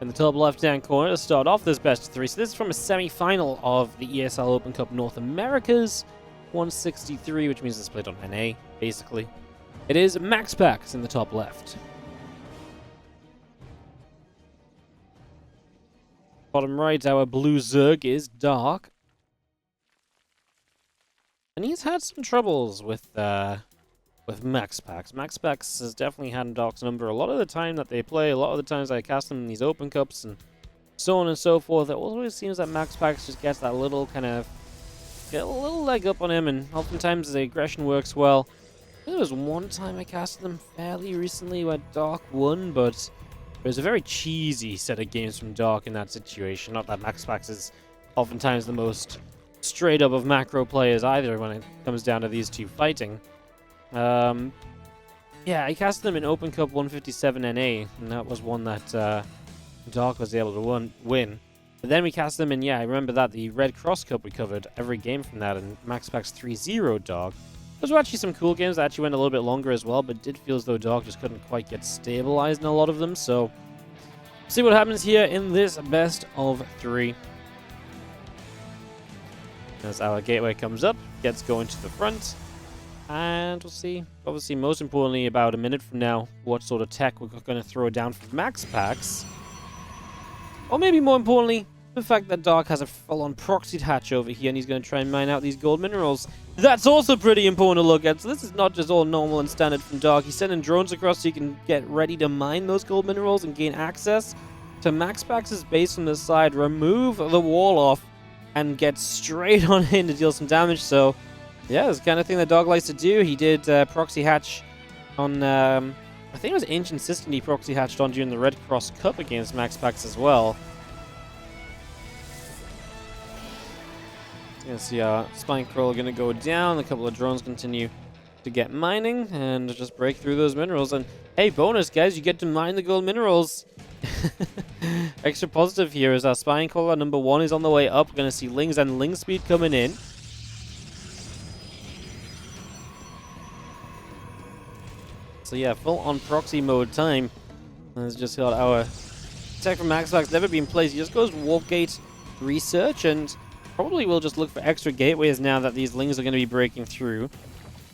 in the top left-hand corner to start off this best of 3. So this is from a semi-final of the ESL Open Cup North Americas 163, which means it's played on NA, basically. It is MaxPax in the top left. Bottom right, our blue Zerg is Dark. And he's had some troubles with MaxPax. MaxPax has definitely had Dark's number a lot of the time that they play, a lot of the times I cast them in these Open Cups and so on and so forth. It always seems that MaxPax just gets that little kind of, get a little leg up on him, and oftentimes the aggression works well. There was one time I casted them fairly recently where Dark won, but it was a very cheesy set of games from Dark in that situation. Not that MaxPax is oftentimes the most straight up of macro players either when it comes down to these two fighting. Yeah, I cast them in Open Cup 157 NA, and that was one that Dark was able to win. But then we cast them in, yeah, I remember that, the Red Cross Cup we covered every game from that, and MaxPax 3-0 Dark. Those were actually some cool games that actually went a little bit longer as well, but it did feel as though Dark just couldn't quite get stabilized in a lot of them, so see what happens here in this best of 3. As our gateway comes up, gets going to the front, and we'll see, obviously most importantly about a minute from now, what sort of tech we're going to throw down for MaxPax. Or maybe more importantly, the fact that Dark has a full-on proxied hatch over here and he's going to try and mine out these gold minerals. That's also pretty important to look at. So this is not just all normal and standard from Dark. He's sending drones across so you can get ready to mine those gold minerals and gain access to MaxPax's base from the side, remove the wall off, and get straight on in to deal some damage. So yeah, it's the kind of thing that Dark likes to do. He did proxy hatch on, I think it was Ancient System he proxy hatched on during the Red Cross Cup against MaxPax as well. You can see our Spine Crawler going to go down. A couple of drones continue to get mining and just break through those minerals. And hey, bonus guys, you get to mine the gold minerals. Extra positive here is our Spine Crawler number 1 is on the way up. We're going to see Lings and Ling Speed coming in. So yeah, full on proxy mode time. Let's just got our tech from MaxPax never been placed. He just goes Warp Gate research and probably will just look for extra gateways now that these Lings are going to be breaking through.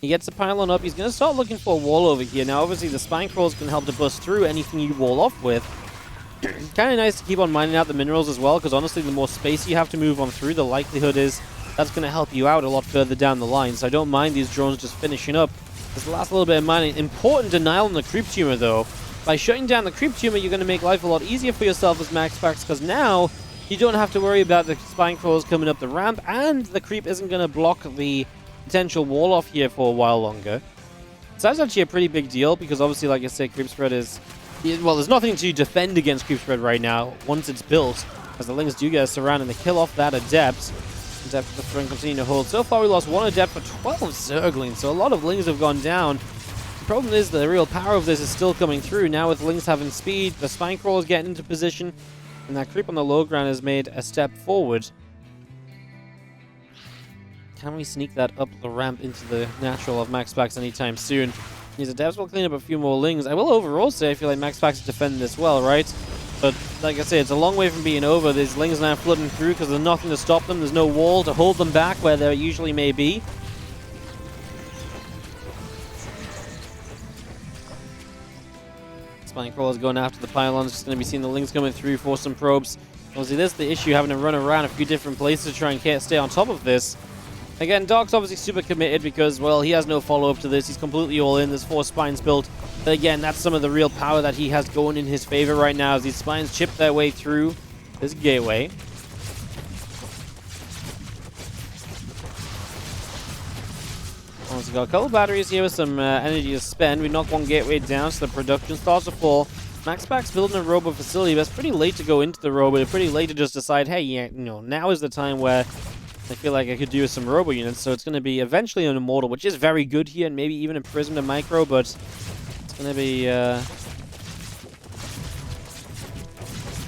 He gets the pylon up. He's going to start looking for a wall over here. Now, obviously, the Spine Crawlers can help to bust through anything you wall off with. Kind of nice to keep on mining out the minerals as well, because honestly, the more space you have to move on through, the likelihood is that's going to help you out a lot further down the line. So I don't mind these drones just finishing up. This last little bit of mining. Important denial on the Creep Tumor, though. By shutting down the Creep Tumor, you're going to make life a lot easier for yourself as MaxPax, because now you don't have to worry about the Spine Crawlers coming up the ramp, and the Creep isn't going to block the potential wall off here for a while longer. So that's actually a pretty big deal, because obviously, like I said, Creep Spread is... well, there's nothing to defend against Creep Spread right now, once it's built, as the Lings do get surrounded and they kill off that Adept. Adept of the Throne continue to hold. So far, we lost 1 Adept for 12 Zerglings, so a lot of Lings have gone down. The problem is the real power of this is still coming through. Now with Lings having speed, the Spine Crawlers getting into position, and that Creep on the low ground has made a step forward. Can we sneak that up the ramp into the natural of MaxPax anytime soon? These Adepts will clean up a few more Lings. I will overall say I feel like MaxPax is defending this well, right? But like I say, it's a long way from being over. These Lings now flooding through because there's nothing to stop them. There's no wall to hold them back where there usually may be. Spine Crawler's going after the pylons. Just going to be seeing the Lings coming through for some probes. Obviously, this is the issue, having to run around a few different places to try and stay on top of this. Again, Dark's obviously super committed because, well, he has no follow-up to this. He's completely all in. There's 4 spines built. But again, that's some of the real power that he has going in his favor right now as these spines chip their way through this gateway. We've got a couple batteries here with some energy to spend. We knock 1 gateway down, so the production starts to fall. MaxPax building a robo facility, but it's pretty late to go into the robo. It's pretty late to just decide, hey, yeah, you know, now is the time where I feel like I could do with some robo units. So it's going to be eventually an Immortal, which is very good here, and maybe even a Prism to Micro, but it's going to be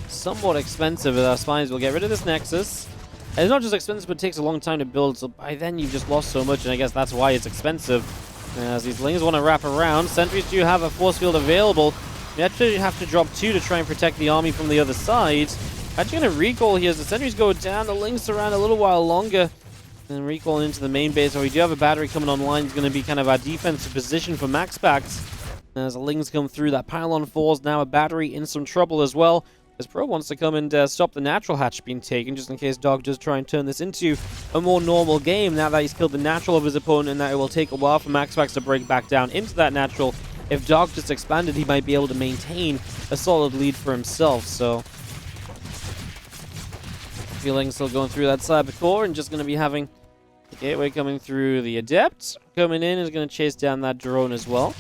somewhat expensive with our spines. We'll get rid of this Nexus. And it's not just expensive, but it takes a long time to build, so by then you've just lost so much, and I guess that's why it's expensive. As these Lings want to wrap around, Sentries do have a force field available. We actually have to drop 2 to try and protect the army from the other side. Actually going to recall here as the sentries go down. The Lynx around a little while longer. And recall into the main base. So we do have a battery coming online. It's going to be kind of our defensive position for MaxPax. As the Lynx come through, that pylon falls. Now a battery in some trouble as well. As Pro wants to come and stop the natural hatch being taken, just in case Dog does try and turn this into a more normal game now that he's killed the natural of his opponent, and that it will take a while for MaxPax to break back down into that natural. If Dog just expanded, he might be able to maintain a solid lead for himself, so... Feeling still going through that side of the core, and just going to be having the gateway coming through the Adept. Coming in is going to chase down that drone as well.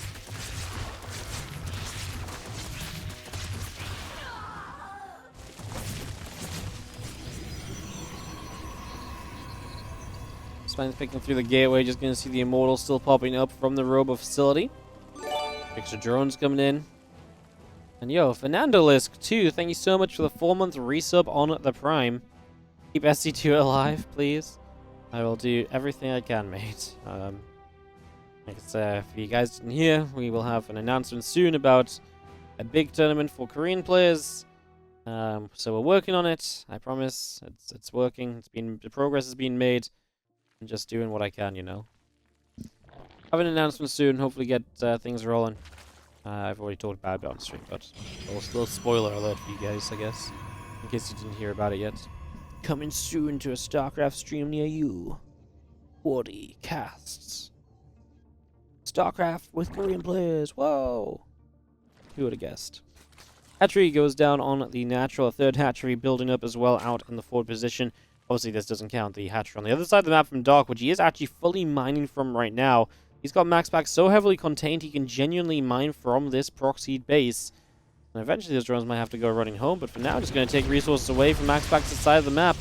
Spine's picking through the gateway, just going to see the Immortal still popping up from the Robo facility. Extra drones coming in. And yo, Fernando Lisk 2, thank you so much for the 4-month resub on the Prime. Keep SC2 alive, please. I will do everything I can, mate. Like I said, if you guys didn't hear, we will have an announcement soon about a big tournament for Korean players. So we're working on it. I promise. It's working. The progress has been made. I'm just doing what I can, you know. Have an announcement soon. Hopefully get things rolling. I've already talked about it on stream, but a little spoiler alert for you guys, I guess, in case you didn't hear about it yet. Coming soon to a StarCraft stream near you. WardiCasts. StarCraft with Korean players. Whoa! Who would have guessed? Hatchery goes down on the natural. A third hatchery building up as well out in the forward position. Obviously, this doesn't count the hatchery on the other side of the map from Dark, which he is actually fully mining from right now. He's got MaxPax so heavily contained, he can genuinely mine from this proxied base. And eventually, those drones might have to go running home, but for now, just going to take resources away from MaxPax's side of the map.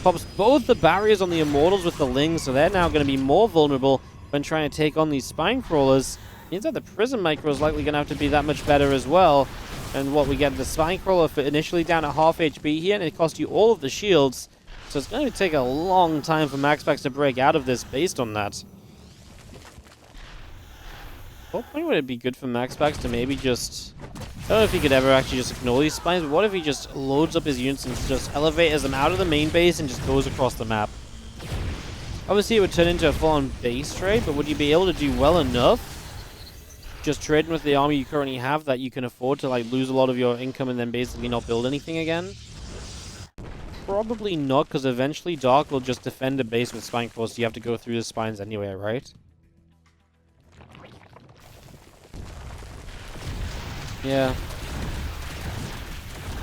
Pops both the barriers on the Immortals with the Lings, so they're now going to be more vulnerable when trying to take on these Spine Crawlers. Means that the Prism Micro is likely going to have to be that much better as well. And what we get, the Spine Crawler for initially down at half HP here, and it costs you all of the shields. So it's going to take a long time for MaxPax to break out of this based on that. What point would it be good for MaxPax to maybe just... I don't know if he could ever actually just ignore these spines, but what if he just loads up his units and just elevators them out of the main base and just goes across the map? Obviously it would turn into a full-on base trade, but would you be able to do well enough just trading with the army you currently have that you can afford to like lose a lot of your income and then basically not build anything again? Probably not, because eventually Dark will just defend a base with spine crawls, so you have to go through the spines anyway, right? Yeah.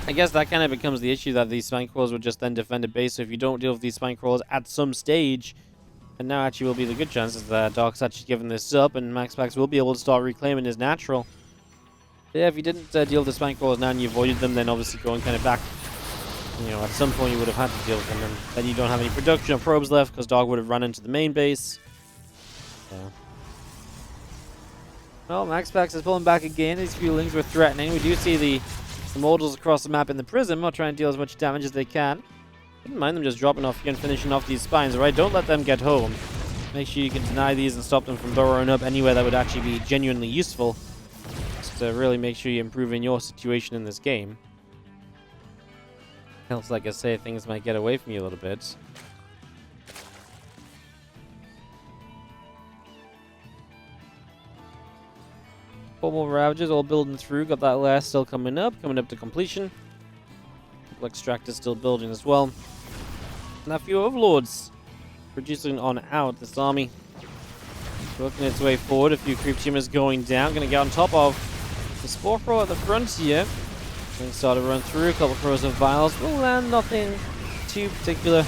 I guess that kind of becomes the issue, that these spine crawlers would just then defend a base, so if you don't deal with these spine crawlers at some stage, and now actually will be the good chances that Dark's actually given this up, and MaxPax will be able to start reclaiming his natural. But yeah, if you didn't deal with the spine crawlers now and you avoided them, then obviously going kind of back, you know, at some point you would have had to deal with them, and then you don't have any production or probes left because Dog would have run into the main base. So. Well, MaxPax is pulling back again. These few Lings were threatening. We do see the Immortals across the map in the Prism are trying to deal as much damage as they can. Wouldn't mind them just dropping off here and finishing off these spines, alright? Don't let them get home. Make sure you can deny these and stop them from burrowing up anywhere that would actually be genuinely useful. Just to really make sure you're improving your situation in this game. Else, like I say, things might get away from you a little bit. Four more Ravages all building through. Got that last still coming up to completion. Extractor still building as well. And a few Overlords producing on out. This army working its way forward. A few creep tumors going down. Going to get on top of the Spore Crow at the front here. Going to start to run through. A couple crows of vials. Will land nothing too particular.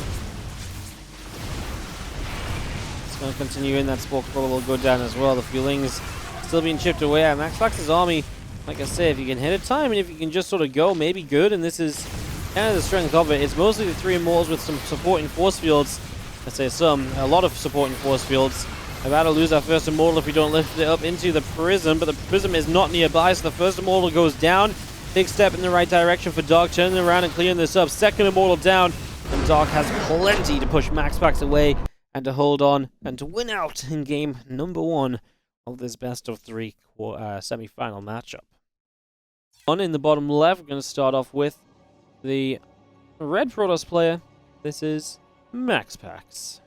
It's going to continue in. That Spore Crow will go down as well. The feelings still being chipped away at. MaxPax's army, like I say, if you can hit a time and if you can just sort of go, maybe good. And this is kind of the strength of it. It's mostly the 3 Immortals with some supporting force fields. I say a lot of supporting force fields. About to lose our first Immortal if we don't lift it up into the Prism, but the Prism is not nearby, so the first Immortal goes down. Big step in the right direction for Dark, turning around and clearing this up. Second Immortal down, and Dark has plenty to push MaxPax away and to hold on and to win out in game number 1 of this best of 3 semi-final matchup. On in the bottom left, we're going to start off with the red Protoss player. This is MaxPax.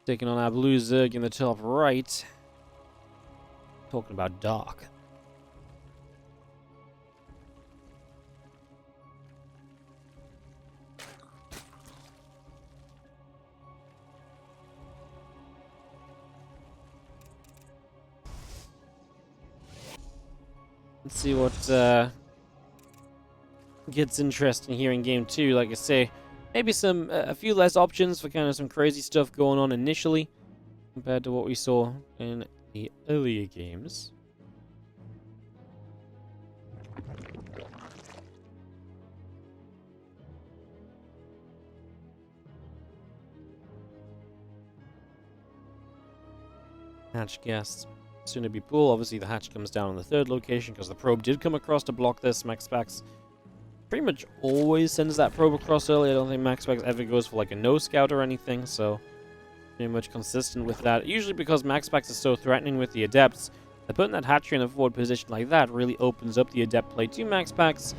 Taking on our blue Zerg in the top right. Talking about dark. Let's see what gets interesting here in game 2. Like I say, maybe a few less options for kind of some crazy stuff going on initially compared to what we saw in the earlier games. Hatch gas soon to be full. Obviously, the hatch comes down on the third location because the probe did come across to block this. MaxPax pretty much always sends that probe across early. I don't think MaxPax ever goes for like a no scout or anything, so pretty much consistent with that. Usually because MaxPax is so threatening with the adepts, that putting that hatchery in a forward position like that really opens up the adept play to MaxPax.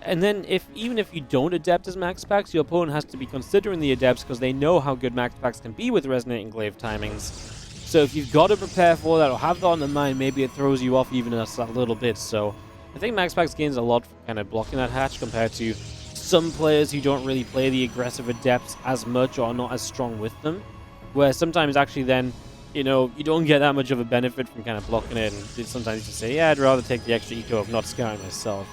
And then even if you don't adept as MaxPax, your opponent has to be considering the adepts because they know how good MaxPax can be with resonating glaive timings. So if you've got to prepare for that or have that on the mind, maybe it throws you off even a little bit. So I think MaxPax gains a lot for kind of blocking that hatch compared to some players who don't really play the aggressive adepts as much or are not as strong with them. Where sometimes actually then, you know, you don't get that much of a benefit from kind of blocking it. And sometimes you just say, yeah, I'd rather take the extra eco of not scouting myself.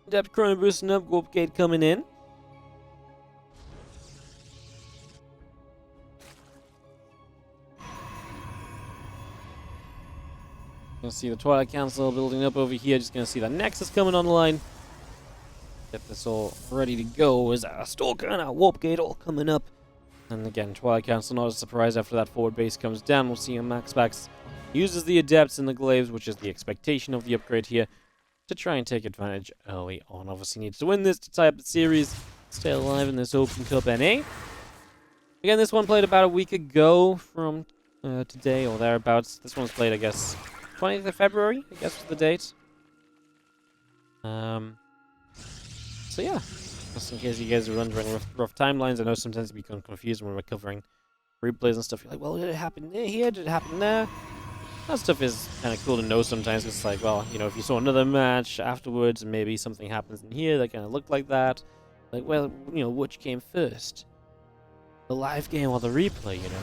Adept chrono boosting up, warp gate coming in. Gonna see the Twilight Council building up over here. Just gonna see the Nexus coming online. Get this all ready to go. Is our Stalker and our warp gate all coming up. And again, Twilight Council not a surprise after that forward base comes down. We'll see MaxPax uses the adepts and the glaives, which is the expectation of the upgrade here, to try and take advantage early on. Obviously needs to win this to tie up the series, stay alive in this Open Cup NA. Again, this one played about a week ago from today or thereabouts. This one's played, I guess, 20th of February, I guess was the date. So yeah, just in case you guys are wondering rough timelines, I know sometimes you become confused when we're covering replays and stuff. You're like, well, did it happen here? Did it happen there? That stuff is kind of cool to know sometimes. It's like, well, you know, if you saw another match afterwards and maybe something happens in here that kind of looked like that, like, well, you know, which came first? The live game or the replay, you know?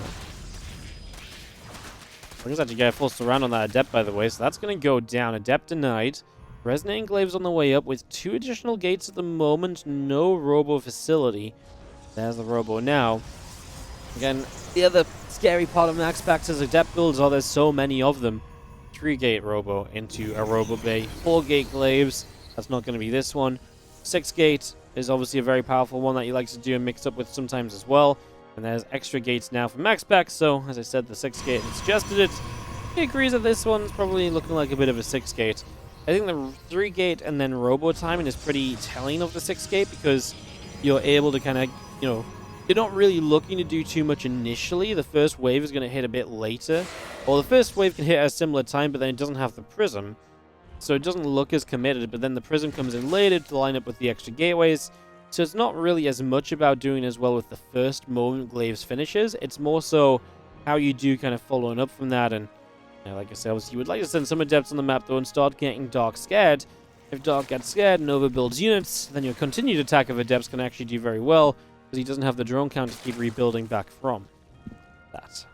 Looks like you get a full surround on that Adept, by the way, so that's going to go down. Adept denied. Resonating Glaives on the way up with 2 additional gates at the moment. No Robo facility. There's the Robo now. Again, the other scary part of MaxPax's Adept builds are there's so many of them. 3-gate Robo into a Robo Bay. 4-gate Glaives. That's not going to be this one. 6-gate is obviously a very powerful one that he likes to do and mix up with sometimes as well. And there's extra gates now for MaxPax, so as I said, the 6-gate suggested it. He agrees that this one's probably looking like a bit of a 6-gate. I think the 3-gate and then Robo timing is pretty telling of the 6-gate because you're able to kind of, you know, you're not really looking to do too much initially. The first wave is going to hit a bit later. Or the first wave can hit at a similar time, but then it doesn't have the Prism. So it doesn't look as committed, but then the Prism comes in later to line up with the extra gateways. So it's not really as much about doing as well with the first moment Glaives finishes. It's more so how you do kind of following up from that. And you know, like I said, obviously you would like to send some Adepts on the map though and start getting Dark scared. If Dark gets scared and overbuilds units, then your continued attack of Adepts can actually do very well, because he doesn't have the drone count to keep rebuilding back from that.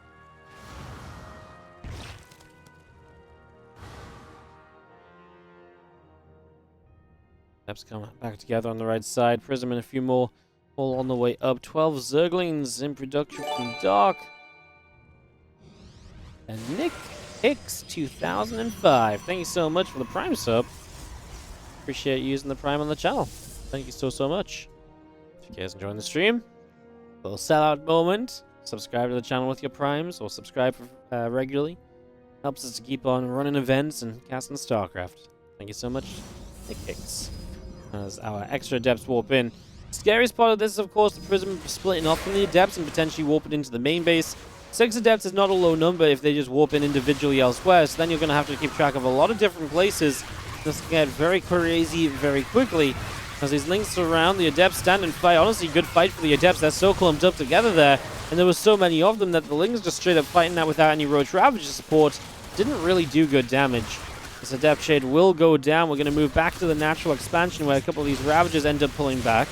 Adepts come back together on the right side. Prism and a few more all on the way up. 12 Zerglings in production from Dark. And Nick Hicks 2005. Thank you so much for the Prime sub. Appreciate you using the Prime on the channel. Thank you so much. you guys enjoying the stream, a little sellout moment. Subscribe to the channel with your primes, or subscribe regularly. Helps us to keep on running events and casting StarCraft. Thank you so much. It kicks. As our extra adepts warp in. Scariest part of this is, of course, the Prism splitting off from the adepts and potentially warping into the main base. 6 adepts is not a low number if they just warp in individually elsewhere, so then you're going to have to keep track of a lot of different places. This can get very crazy very quickly. As these links surround, the adepts stand and fight. Honestly, good fight for the adepts. They're so clumped up together there, and there were so many of them that the links just straight up fighting that without any Roach Ravager support didn't really do good damage. This Adept Shade will go down. We're going to move back to the natural expansion where a couple of these Ravagers end up pulling back.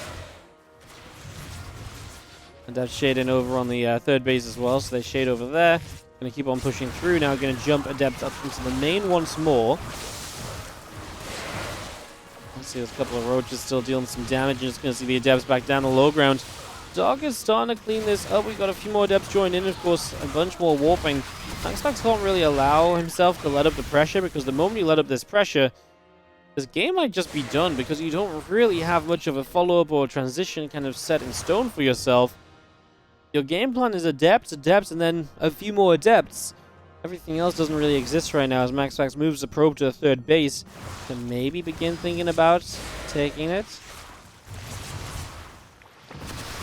Adept Shade in over on the third base as well, so they shade over there. Going to keep on pushing through. Now going to jump Adept up into the main once more. Let's see, there's a couple of Roaches still dealing some damage. You're just going to see the Adepts back down the low ground. Dog is starting to clean this up. We've got a few more Adepts join in, of course, a bunch more warping. MaxPax can't really allow himself to let up the pressure, because the moment you let up this pressure, this game might just be done, because you don't really have much of a follow-up or transition kind of set in stone for yourself. Your game plan is Adepts, Adepts, and then a few more Adepts. Everything else doesn't really exist right now as MaxPax moves the probe to the third base to maybe begin thinking about taking it.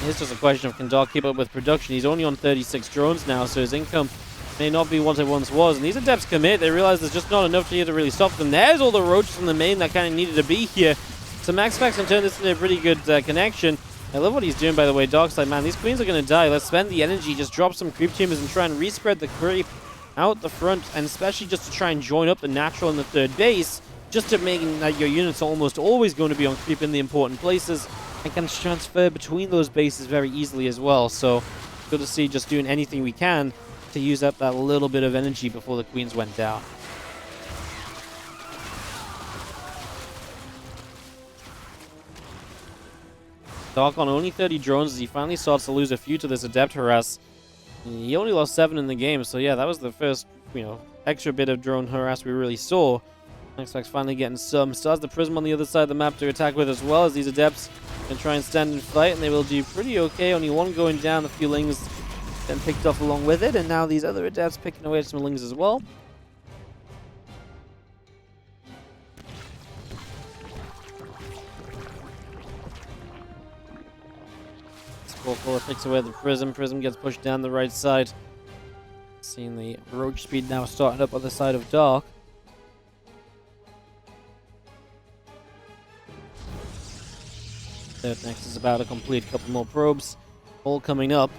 It's just a question of, can Dog keep up with production? He's only on 36 drones now, so his income may not be what it once was. And these Adepts commit. They realize there's just not enough here to really stop them. There's all the Roaches in the main that kind of needed to be here. So MaxPax can turn this into a pretty good connection. I love what he's doing, by the way. Dog's like, man, these queens are going to die. Let's spend the energy, just drop some creep chambers and try and respread the creep out the front, and especially just to try and join up the natural in the third base, just to make that your units are almost always going to be on creep in the important places, and can transfer between those bases very easily as well. So good to see, just doing anything we can to use up that little bit of energy before the queens went down. Dark on only 30 drones as he finally starts to lose a few to this Adept harass. He only lost 7 in the game, so yeah, that was the first, extra bit of drone harass we really saw. MaxPax finally getting some. Starts the Prism on the other side of the map to attack with as well, as these Adepts can try and stand and fight, and they will do pretty okay. Only one going down, the few Lings then picked off along with it, and now these other Adepts picking away at some Lings as well. Fuller picks away the Prism. Prism gets pushed down the right side. Seeing the Roach speed now starting up on the side of Dark. Third next is about to complete a couple more probes. All coming up.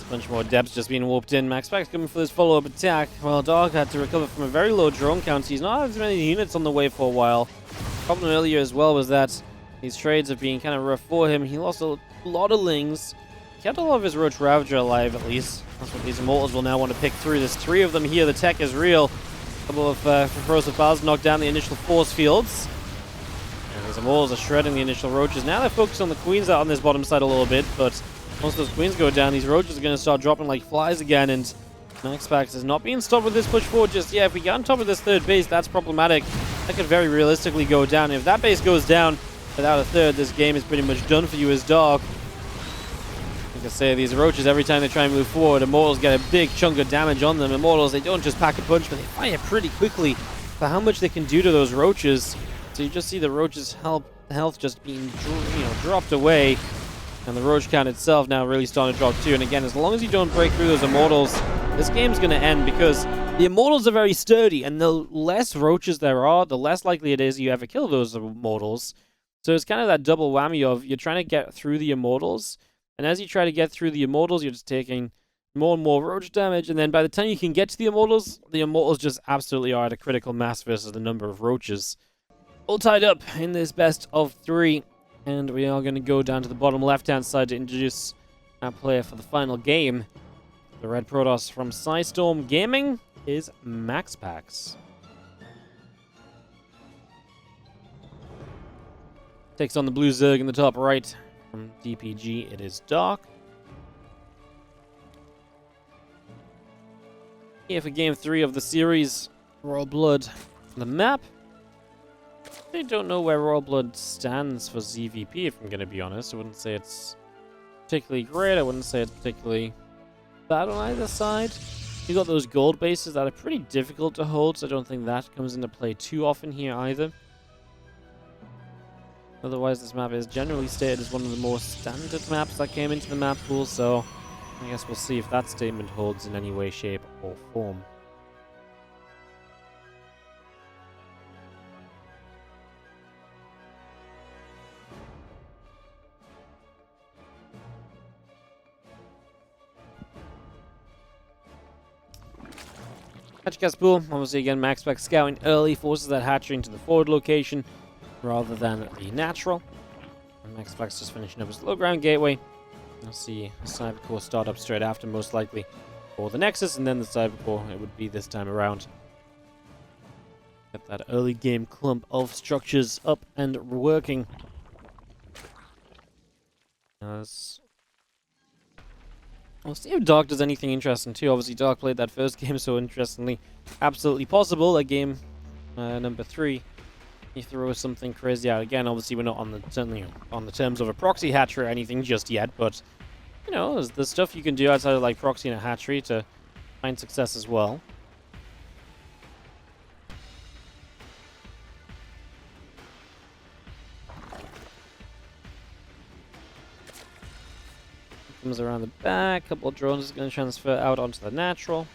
Bunch more Adepts just being warped in. MaxPax coming for this follow-up attack. Well, Dog had to recover from a very low drone count. He's not had as many units on the way for a while. Problem earlier as well was that these trades have been kind of rough for him. He lost a lot of Lings. He kept a lot of his Roach Ravager alive, at least. That's what these Immortals will now want to pick through. There's 3 of them here. The tech is real. A couple of Corrosive Files knock down the initial force fields. And these Immortals are shredding the initial Roaches. Now they're focused on the Queens out on this bottom side a little bit, but once those Queens go down, these Roaches are going to start dropping like flies again, and MaxPax is not being stopped with this push forward just yet. If we get on top of this third base, that's problematic. That could very realistically go down. If that base goes down without a third, this game is pretty much done for you as Dog. Like I say, these Roaches, every time they try and move forward, Immortals get a big chunk of damage on them. Immortals, they don't just pack a punch, but they fire pretty quickly for how much they can do to those Roaches. So you just see the Roaches' health just being dropped away. And the Roach count itself now really starting to drop too. And again, as long as you don't break through those Immortals, this game's going to end, because the Immortals are very sturdy, and the less Roaches there are, the less likely it is you ever kill those Immortals. So it's kind of that double whammy of you're trying to get through the Immortals, and as you try to get through the Immortals, you're just taking more and more Roach damage, and then by the time you can get to the Immortals just absolutely are at a critical mass versus the number of Roaches. All tied up in this best of 3. And we are going to go down to the bottom left-hand side to introduce our player for the final game. The Red Protoss from Psystorm Gaming is MaxPax. Takes on the blue Zerg in the top right. From DPG, it is Dark. Here for game 3 of the series, Royal Blood on the map. I don't know where Royal Blood stands for ZvP, if I'm going to be honest. I wouldn't say it's particularly great. I wouldn't say it's particularly bad on either side. You got those gold bases that are pretty difficult to hold, so I don't think that comes into play too often here either. Otherwise, this map is generally stated as one of the more standard maps that came into the map pool, so I guess we'll see if that statement holds in any way, shape, or form. Hatchcast pool, obviously again, MaxPax scouting early, forces that hatchery into the forward location rather than the natural. And MaxPax just finishing up his low ground gateway. I'll see a Cyber Core start up straight after, most likely, for the Nexus, and then the Cyber Core it would be this time around. Get that early game clump of structures up and working. We'll see if Dark does anything interesting too. Obviously, Dark played that first game so interestingly. Absolutely possible that game number 3. He throws something crazy out again. Obviously, we're not on the certainly on the terms of a proxy hatchery or anything just yet, but you know, there's stuff you can do outside of like proxy and a hatchery to find success as well. Comes around the back. A couple of drones is going to transfer out onto the natural.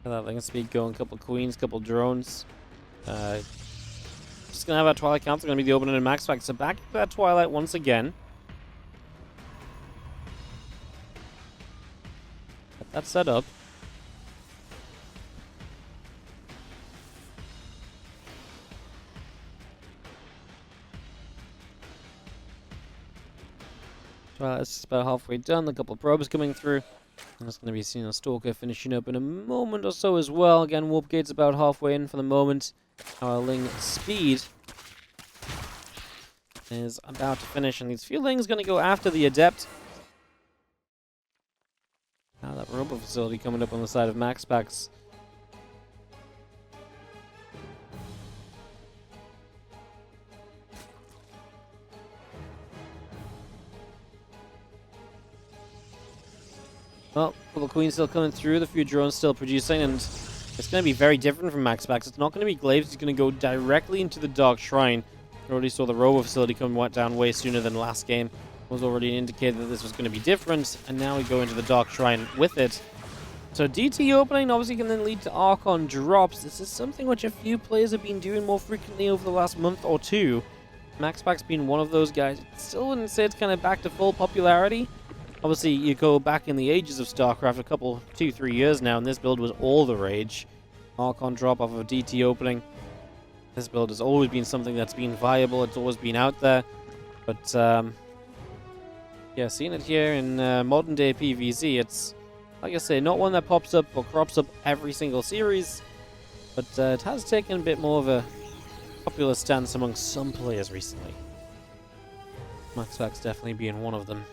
That link speed going, couple queens, couple drones. Just gonna have our Twilight Council, gonna be the opening in MaxPax. So back to that Twilight once again. Get that set up. Twilight's just about halfway done. A couple of probes coming through. That's going to be seeing a Stalker finishing up in a moment or so as well. Again, Warp Gate's about halfway in for the moment. Our Ling speed is about to finish, and these few Lings going to go after the Adept. Now that Robo Facility coming up on the side of MaxPax. Well, a couple of queens still coming through, the few drones still producing, and it's going to be very different from MaxPax. It's not going to be Glaives, it's going to go directly into the Dark Shrine. We already saw the Robo Facility come down way sooner than last game. It was already indicated that this was going to be different, and now we go into the Dark Shrine with it. So DT opening obviously can then lead to Archon drops. This is something which a few players have been doing more frequently over the last month or two. MaxPax being one of those guys. Still wouldn't say it's kind of back to full popularity. Obviously, you go back in the ages of StarCraft, a couple, 2-3 years now, and this build was all the rage. Archon drop off of DT opening. This build has always been something that's been viable, it's always been out there. But, yeah, seeing it here in modern day PvZ, it's, like I say, not one that pops up or crops up every single series, but it has taken a bit more of a popular stance among some players recently. MaxPax definitely being one of them.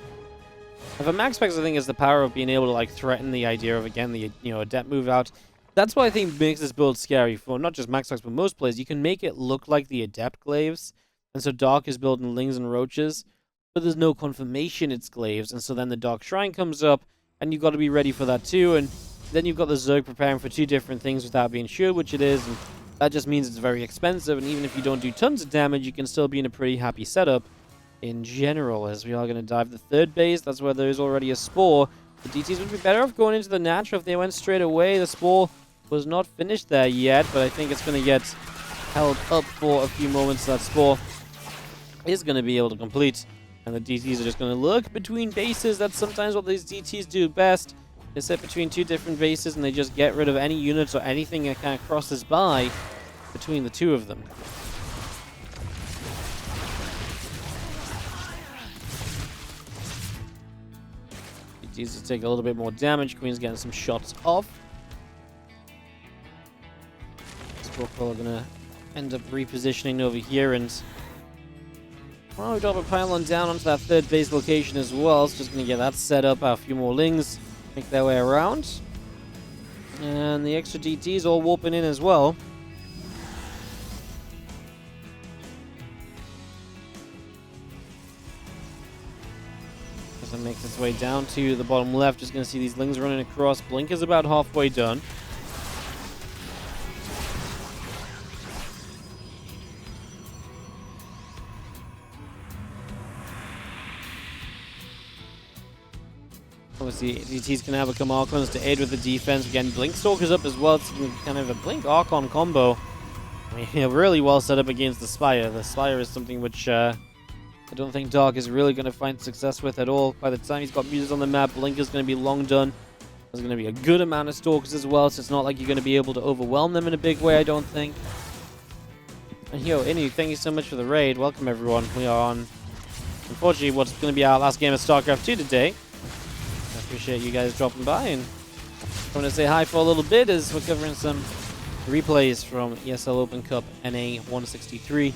For MaxPax, I think, is the power of being able to like threaten the idea of, again, the Adept move out. That's what I think makes this build scary for not just MaxPax, but most players. You can make it look like the Adept Glaives, and so Dark is building Lings and Roaches, but there's no confirmation it's Glaives, and so then the Dark Shrine comes up, and you've got to be ready for that too, and then you've got the Zerg preparing for 2 different things without being sure which it is, and that just means it's very expensive, and even if you don't do tons of damage, you can still be in a pretty happy setup. In general, as we are going to dive the 3rd base, that's where there is already a Spore. The DTs would be better off going into the natural if they went straight away. The Spore was not finished there yet, but I think it's going to get held up for a few moments. That Spore is going to be able to complete, and the DTs are just going to lurk between bases. That's sometimes what these DTs do best. They sit between 2 different bases, and they just get rid of any units or anything that kind of crosses by between the 2 of them. GTs to take a little bit more damage. Queen's getting some shots off. Strokefeller gonna end up repositioning over here, and well, we drop a pylon down onto that third base location as well. It's just gonna get that set up. A few more Lings make their way around, and the extra GTs all warping in as well. As it makes its way down to the bottom left, just gonna see these Lings running across. Blink is about halfway done. Obviously, GT's can have become Archons to aid with the defense. Again, Blink Stalker's up as well. It's kind of a Blink Archon combo. I mean, really well set up against the Spire. The Spire is something which I don't think Dark is really going to find success with at all. By the time he's got muses on the map, Blink is going to be long done. There's going to be a good amount of Stalkers as well, so it's not like you're going to be able to overwhelm them in a big way, I don't think. And yo, Inu, thank you so much for the raid. Welcome, everyone. We are on, unfortunately, what's going to be our last game of StarCraft 2 today. I appreciate you guys dropping by, and I'm going to say hi for a little bit as we're covering some replays from ESL Open Cup NA 163.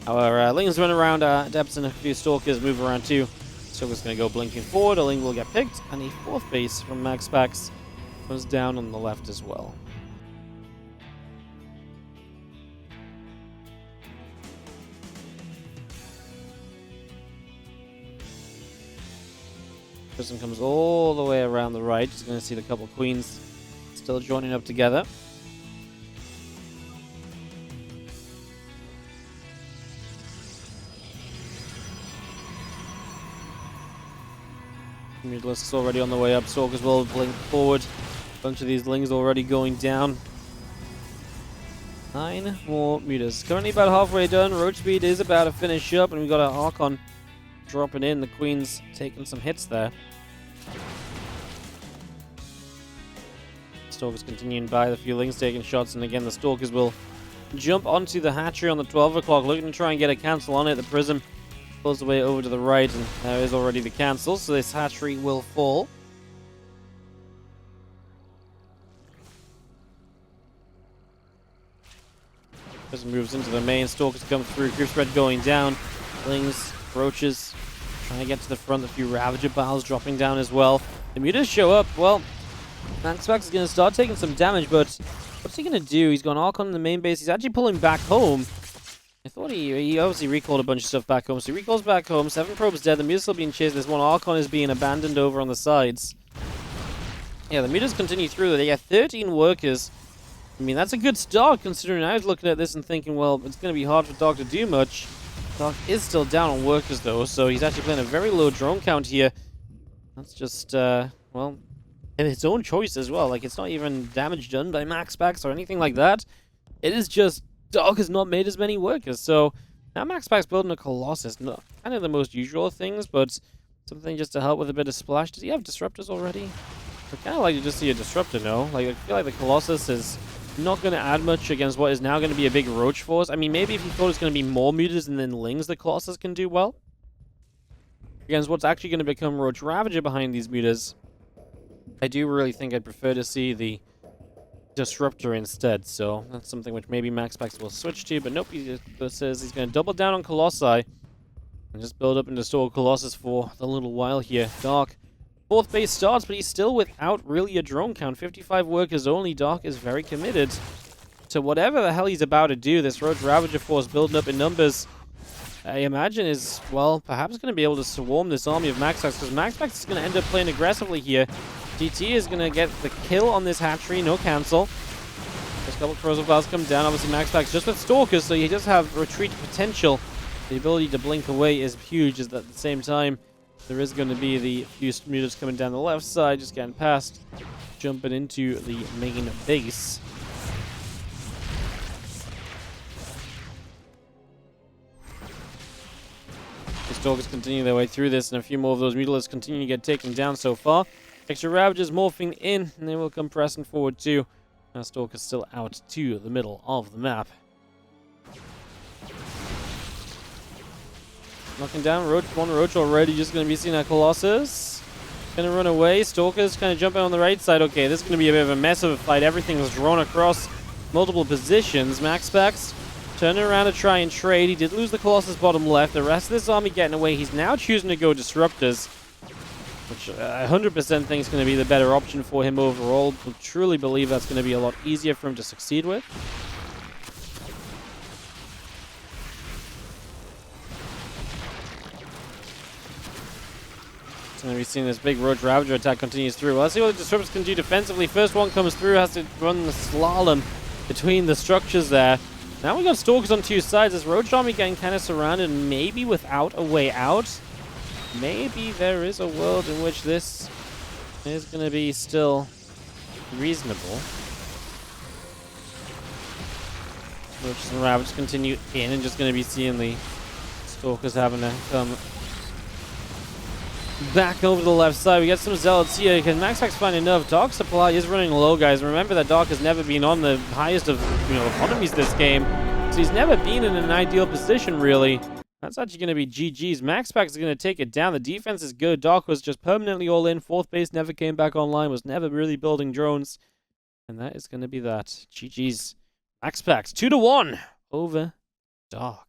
Our Lings run around, Adepts and a few Stalkers move around too. Stalker's going to go blinking forward, a Ling will get picked, and a fourth base from MaxPax goes down on the left as well. Prism comes all the way around the right. Just going to see the couple Queens still joining up together. Mutalisk is already on the way up. Stalkers will blink forward. A bunch of these Lings already going down. 9 more Mutas. Currently about halfway done. Roach speed is about to finish up, and we've got our Archon dropping in. The Queen's taking some hits there. Stalkers continuing by, the few Lings taking shots, and again the Stalkers will jump onto the hatchery on the 12 o'clock, looking to try and get a cancel on it. The Prism pulls the way over to the right, and there is already the cancel, so this hatchery will fall. Prism moves into the main, Stalkers come through, group spread going down. Lings, Roaches trying to get to the front, a few Ravager Biles dropping down as well. The Mutas show up. Well, MaxPax is going to start taking some damage, but what's he going to do? He's gone Archon in the main base. He's actually pulling back home. I thought he obviously recalled a bunch of stuff back home, so he recalls back home. 7 probes dead. The Mutas still being chased. This one Archon is being abandoned over on the sides. Yeah, the Mutas continue through. They got 13 workers. I mean, that's a good start, considering I was looking at this and thinking, well, it's going to be hard for Dark to do much. Dark is still down on workers, though, so he's actually playing a very low drone count here. That's just, well, and its own choice as well. Like, it's not even damage done by MaxPax or anything like that. It is just Dark has not made as many workers. So now MaxPax building a Colossus. Not kind of the most usual things, but something just to help with a bit of splash. Does he have disruptors already? I kind of like to just see a disruptor, no? Like, I feel like the Colossus is not going to add much against what is now going to be a big Roach force. I mean, maybe if you thought it's going to be more Mutas and then Lings, the Colossus can do well. Against what's actually going to become Roach Ravager behind these Mutas, I do really think I'd prefer to see the Disruptor instead. So that's something which maybe MaxPax will switch to, but nope, he just says he's going to double down on Colossi and just build up and destroy Colossus for a little while here. Dark, 4th base starts, but he's still without really a drone count. 55 workers only. Dark is very committed to whatever the hell he's about to do. This Roach Ravager force building up in numbers, I imagine, is, well, perhaps going to be able to swarm this army of MaxPax, because MaxPax is going to end up playing aggressively here. GT is going to get the kill on this hatchery, no cancel. There's a couple of Corrosive Clouds come down. Obviously, MaxPax just with Stalkers, so he does have retreat potential. The ability to blink away is huge, as at the same time, there is going to be the few Mutas coming down the left side, just getting past, jumping into the main base. The Stalkers continue their way through this, and a few more of those Mutalisks continue to get taken down so far. Extra Ravagers morphing in, and they will come pressing forward too. Now Stalker's still out to the middle of the map. Knocking down Roach, one Roach already, just going to be seeing that Colossus. Gonna run away. Stalker's kind of jumping on the right side. Okay, this is gonna be a bit of a mess of a fight. Everything was drawn across multiple positions. MaxPax turning around to try and trade. He did lose the Colossus bottom left. The rest of this army getting away. He's now choosing to go Disruptors, which I 100% think is going to be the better option for him overall. I truly believe that's going to be a lot easier for him to succeed with. So we've seen this big Roach Ravager attack continues through. Well, let's see what the Disruptors can do defensively. First one comes through, has to run the slalom between the structures there. Now we got Stalkers on two sides. This Roach army getting kind of surrounded, maybe without a way out. Maybe there is a world in which this is going to be still reasonable. Roaches and Rabbits continue in, and just going to be seeing the Stalkers having to come back over to the left side. We get some Zealots here. Can MaxPax find enough? Dark supply is running low, guys. Remember that Dark has never been on the highest of economies this game, so he's never been in an ideal position, really. That's actually going to be GG's. MaxPax is going to take it down. The defense is good. Dark was just permanently all in. Fourth base never came back online. Was never really building drones. And that is going to be that. GG's. MaxPax 2-1 over Dark.